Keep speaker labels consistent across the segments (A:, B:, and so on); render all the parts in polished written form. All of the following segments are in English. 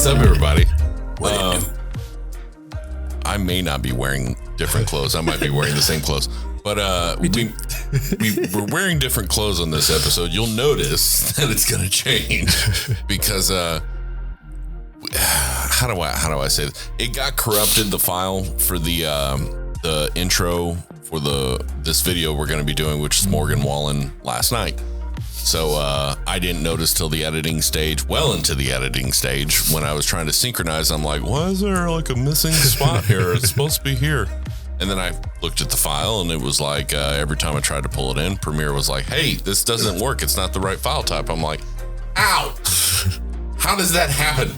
A: What's up, everybody? I may not be wearing different clothes. I might be wearing the same clothes. But we're wearing different clothes on this episode. You'll notice that it's going to change because how do I say this? It got corrupted, the file for the intro for this video we're going to be doing, which is Morgan Wallen last night. So I didn't notice till the editing stage, well into the editing stage, when I was trying to synchronize. I'm like, why is there like a missing spot here? It's supposed to be here. And then I looked at the file and it was like every time I tried to pull it in, Premiere was like, hey, this doesn't work. It's not the right file type. I'm like, ow, how does that happen?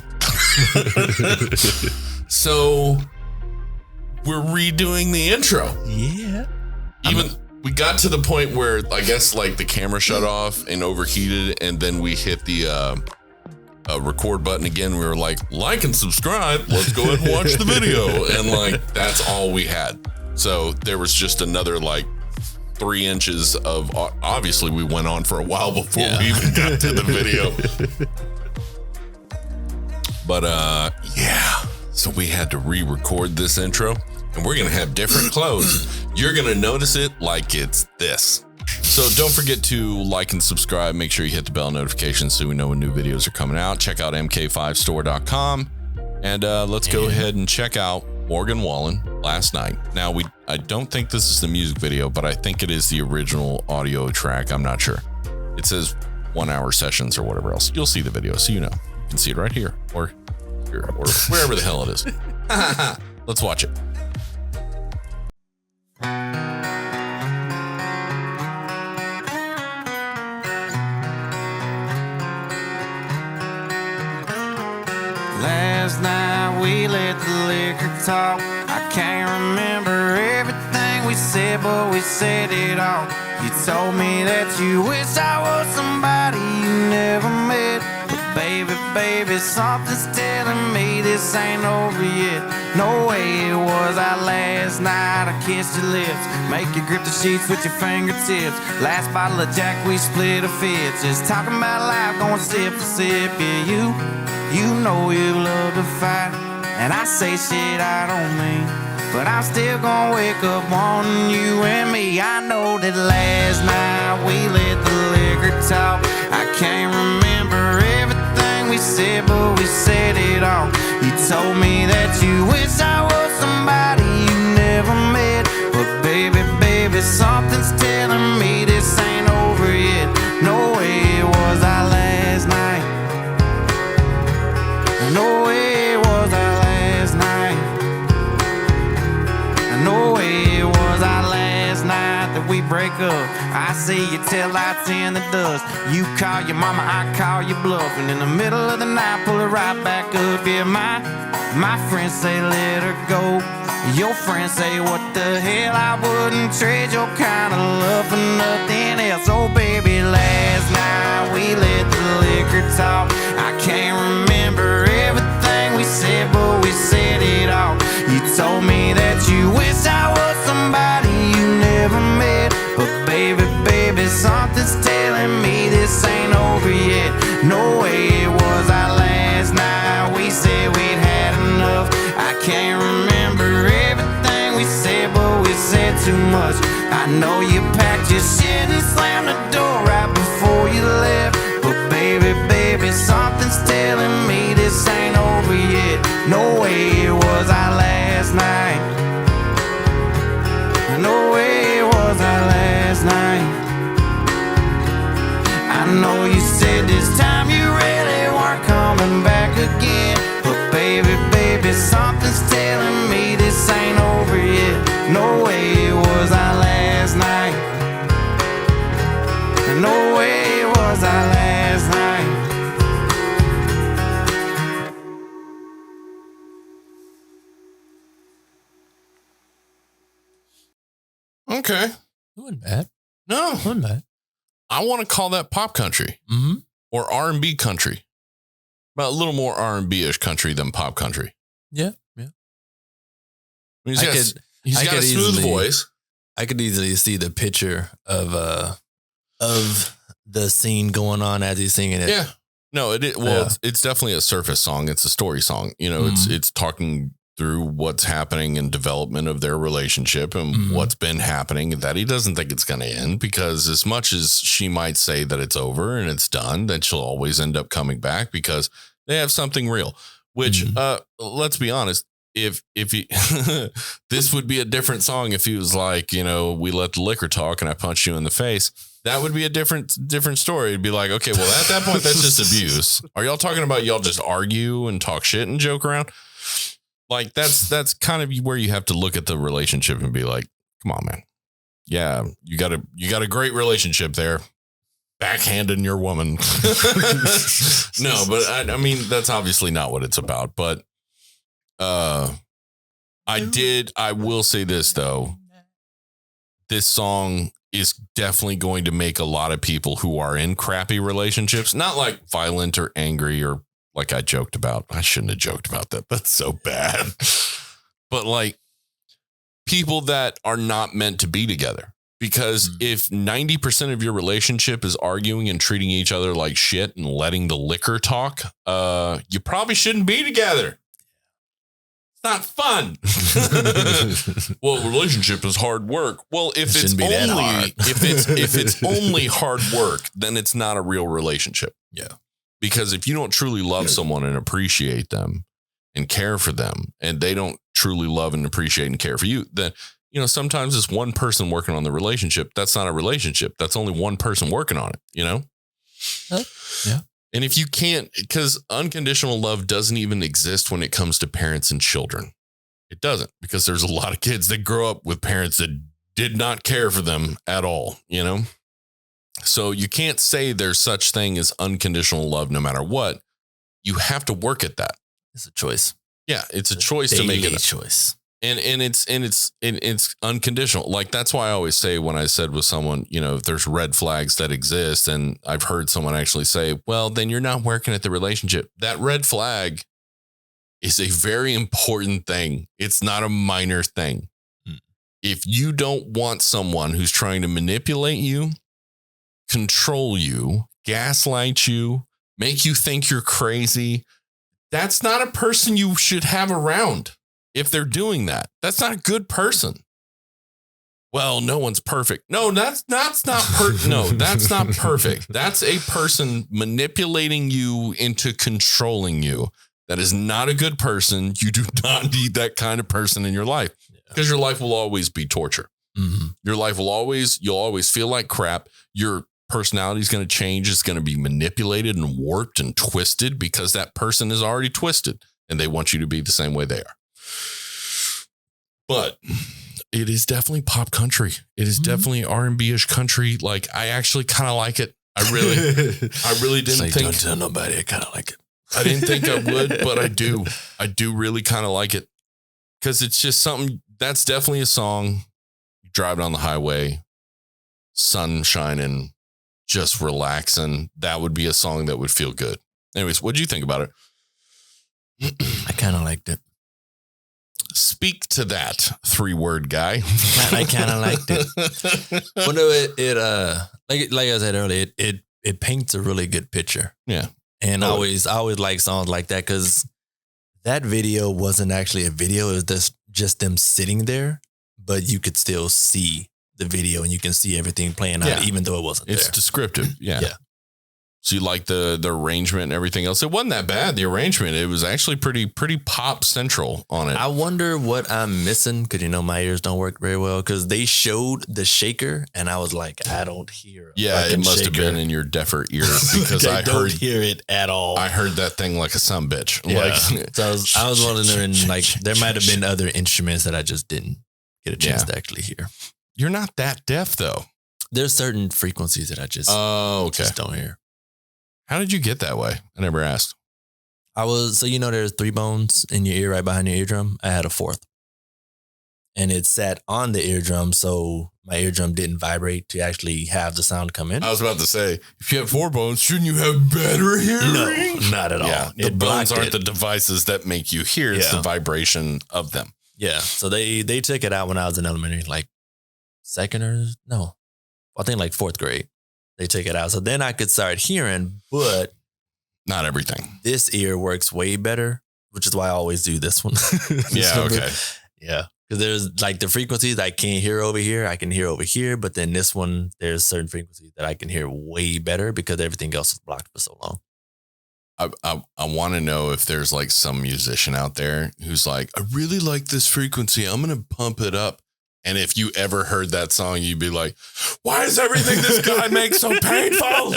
A: So we're redoing the intro.
B: Yeah.
A: We got to the point where I guess like the camera shut off and overheated, and then we hit the record button again. We were like and subscribe. Let's go ahead and watch the video. And like, that's all we had. So there was just another like 3 inches of, obviously we went on for a while before we even got to the video. But yeah, so we had to re-record this intro. And we're going to have different clothes. You're going to notice it like it's this. So don't forget to like and subscribe. Make sure you hit the bell notifications so we know when new videos are coming out. Check out mk5store.com. And let's go ahead and check out Morgan Wallen last night. Now, I don't think this is the music video, but I think it is the original audio track. I'm not sure. It says 1 hour sessions or whatever else. You'll see the video, so you know. You can see it right here or wherever the hell it is. Let's watch it.
C: Last night we let the liquor talk. I can't remember everything we said, but we said it all. You told me that you wish I was somebody you never met. But baby, something's telling me this ain't over yet. No way it was our last night. I kissed your lips, make you grip the sheets with your fingertips. Last bottle of Jack, we split a fifth. Just talking about life, going sip for sip. Yeah, you know you love to fight, and I say shit I don't mean, but I'm still gonna wake up wanting you and me. I know that last night we let the liquor talk. I can't remember everything we said, but we said it all. You told me that you wish I was somebody you never met. But baby, something's telling me this ain't over yet. No way it was our last night. No way it was our last night. No way it was our last night that we break up. I see your taillights in the dust. You call your mama, I call your bluff. And in the middle of the night, pull it right back up. Yeah, my friends say let her go. Your friends say what the hell, I wouldn't trade your kind of love for nothing else. Oh baby, last night we let the liquor talk. I can't remember everything we said, but we said it all. You told me that you wish I was somebody you never met. But baby, something's telling me this ain't over yet. No way it was our last night. We said we'd had enough. I can't remember everything we said, but we said too much. I know you packed your shit and slammed the door right before you left. But baby, something's telling me this ain't over yet. No way it was our last night. No way it was our last night. I know you said this time you really weren't coming back again. But baby, something's telling me this ain't over yet. No way it was our last night. No way it was our last night.
A: Okay.
B: It wasn't bad.
A: No.
B: It wasn't bad.
A: I want to call that pop country or R&B country. But a little more R&B-ish country than pop country.
B: Yeah.
A: I mean, he's got a smooth voice.
B: I could easily see the picture of the scene going on as he's singing it.
A: Yeah. No, it is. Well, it's definitely a surface song. It's a story song. You know, it's talking through what's happening in development of their relationship and what's been happening, that he doesn't think it's going to end, because as much as she might say that it's over and it's done, that she'll always end up coming back because they have something real, which, let's be honest, if he, this would be a different song if he was like, you know, we let the liquor talk and I punched you in the face. That would be a different story. It'd be like, okay, well, at that point, that's just abuse. Are y'all talking about y'all just argue and talk shit and joke around? Like, that's kind of where you have to look at the relationship and be like, come on, man. Yeah, you got a great relationship there. Backhanding your woman. No, but I mean, that's obviously not what it's about. But I will say this, though. This song is definitely going to make a lot of people who are in crappy relationships, not like violent or angry or like I joked about. I shouldn't have joked about that. That's so bad. But like people that are not meant to be together. Because if 90% of your relationship is arguing and treating each other like shit and letting the liquor talk, you probably shouldn't be together. It's not fun. Well, relationship is hard work. Well, if it's only hard work, then it's not a real relationship.
B: Yeah.
A: Because if you don't truly love someone and appreciate them and care for them, and they don't truly love and appreciate and care for you, then, you know, sometimes it's one person working on the relationship. That's not a relationship. That's only one person working on it, you know?
B: Yeah.
A: And if you can't, because unconditional love doesn't even exist when it comes to parents and children. It doesn't, because there's a lot of kids that grow up with parents that did not care for them at all, you know? So you can't say there's such thing as unconditional love no matter what. You have to work at that.
B: It's a choice.
A: Yeah, it's a choice to make it
B: a choice.
A: And it's unconditional. Like, that's why I always say, when I said with someone, you know, if there's red flags that exist, and I've heard someone actually say, well, then you're not working at the relationship. That red flag is a very important thing. It's not a minor thing. If you don't want someone who's trying to manipulate you, control you, gaslight you, make you think you're crazy, that's not a person you should have around. If they're doing that, that's not a good person. Well, no one's perfect. No, that's not no, that's not perfect. That's a person manipulating you into controlling you. That is not a good person. You do not need that kind of person in your life, because your life will always be torture. Your life will you'll always feel like crap. Your personality is going to change. It's going to be manipulated and warped and twisted, because that person is already twisted and they want you to be the same way they are. But it is definitely pop country. It is definitely R&B-ish country. Like, I actually kind of like it. I really didn't think.
B: Don't tell nobody. I kind of like it.
A: I didn't think I would, but I do. I do really kind of like it, because it's just something that's definitely a song. You drive down the highway, sun shining, just relaxing. That would be a song that would feel good. Anyways, what'd you think about it?
B: I kind of liked it.
A: Speak to that 3-word guy.
B: I kind of liked it. Well, no, like I said earlier, it paints a really good picture.
A: Yeah.
B: And I always like songs like that, because that video wasn't actually a video. It was just them sitting there, but you could still see the video and you can see everything playing out, even though it wasn't
A: It's
B: there.
A: descriptive. Yeah. So you like the arrangement and everything else. It wasn't that bad, the arrangement. It was actually pretty pop central on it.
B: I wonder what I'm missing, because, you know, my ears don't work very well, because they showed the shaker and I was like, I don't hear
A: it must have been in your deafer ear, because I
B: don't hear it at all.
A: I heard that thing like a sumbitch.
B: Yeah.
A: Like,
B: So I was wondering, like, there might have been other instruments that I just didn't get a chance to actually hear.
A: You're not that deaf, though.
B: There's certain frequencies that I just don't hear.
A: How did you get that way? I never asked.
B: So, you know, there's 3 bones in your ear right behind your eardrum. I had a 4th. And it sat on the eardrum, so my eardrum didn't vibrate to actually have the sound come in.
A: I was about to say, if you have 4 bones, shouldn't you have better hearing?
B: No, not at all.
A: Yeah, the bones aren't the devices that make you hear. It's the vibration of them.
B: Yeah. So they took it out when I was in elementary, like 2nd I think like 4th grade. They took it out. So then I could start hearing, but
A: Not everything.
B: This ear works way better, which is why I always do this one.
A: Yeah. Okay.
B: Yeah. Because there's like the frequencies I can't hear over here, I can hear over here. But then this one, there's certain frequencies that I can hear way better because everything else is blocked for so long.
A: I want to know if there's like some musician out there who's like, I really like this frequency. I'm going to pump it up. And if you ever heard that song, you'd be like, why is everything this guy makes so painful?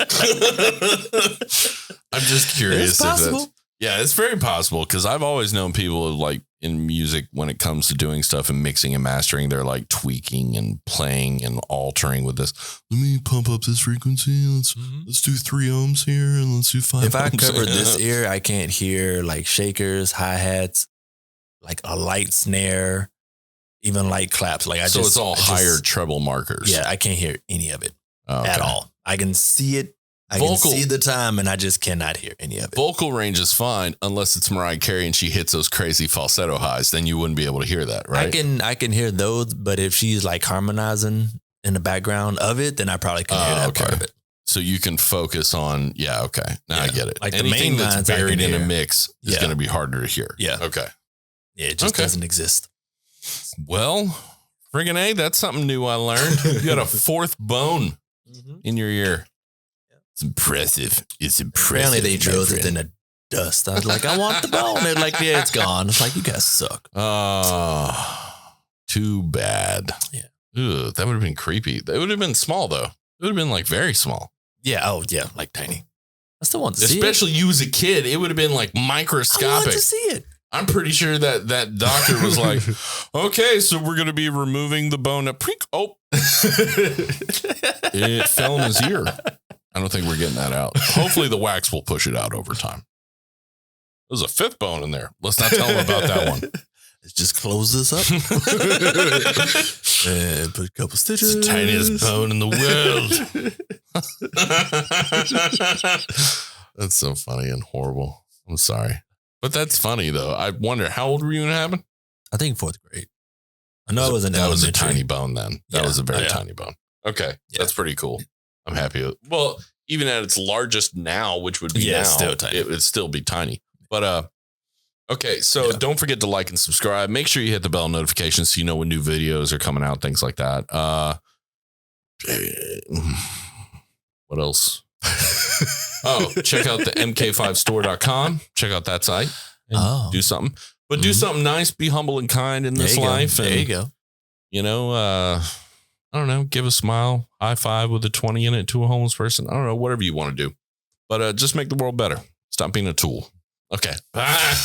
A: I'm just curious.
B: It's possible.
A: Yeah, it's very possible. Because I've always known people like in music, when it comes to doing stuff and mixing and mastering, they're like tweaking and playing and altering with this. Let me pump up this frequency. Let's do 3 ohms here and let's do 5 ohms.
B: If I cover this ear, I can't hear like shakers, hi-hats, like a light snare, even light claps. Like
A: so it's all higher treble markers.
B: Yeah, I can't hear any of it at all. I can see it. I can see the time, and I just cannot hear any of it.
A: Vocal range is fine unless it's Mariah Carey and she hits those crazy falsetto highs. Then you wouldn't be able to hear that, right?
B: I can hear those, but if she's like harmonizing in the background of it, then I probably can hear that part of it.
A: So you can focus on, I get it.
B: Like
A: anything
B: the main
A: that's buried in a mix is going to be harder to hear.
B: Yeah.
A: Okay.
B: Yeah, it just doesn't exist.
A: Well, friggin' A, that's something new I learned. You got a 4th bone in your ear. It's impressive. It's impressive.
B: Apparently they drilled it in the dust. I was like, I want the bone. They're like, yeah, it's gone. It's like, you guys suck.
A: Too bad.
B: Yeah.
A: Ugh, that would have been creepy. It would have been small though. It would have been like very small.
B: Yeah. Oh yeah. Like tiny. I still want to see it.
A: Especially you as a kid. It would have been like microscopic.
B: I want to see it.
A: I'm pretty sure that doctor was like, okay, so we're going to be removing the bone. Oh, it fell in his ear. I don't think we're getting that out. Hopefully the wax will push it out over time. There's a 5th bone in there. Let's not tell him about that one.
B: Let's just close this up and put a couple stitches.
A: It's the tiniest bone in the world. That's so funny and horrible. I'm sorry. But that's funny though. I wonder, how old were you when it happened?
B: I think 4th grade. I know it was
A: that was a tiny bone then. That was a very tiny bone. Okay. Yeah. That's pretty cool. I'm happy. Well, even at its largest now, which would be now,
B: still tiny.
A: It would still be tiny. But okay, so don't forget to like and subscribe. Make sure you hit the bell notifications so you know when new videos are coming out, things like that. What else? Check out the mk5store.com. Check out that site and do something. But do something nice, be humble and kind in this life.
B: There you go.
A: You know, I don't know, give a smile, high five with a 20 in it to a homeless person. I don't know, whatever you want to do. But just make the world better. Stop being a tool. Okay. Bye.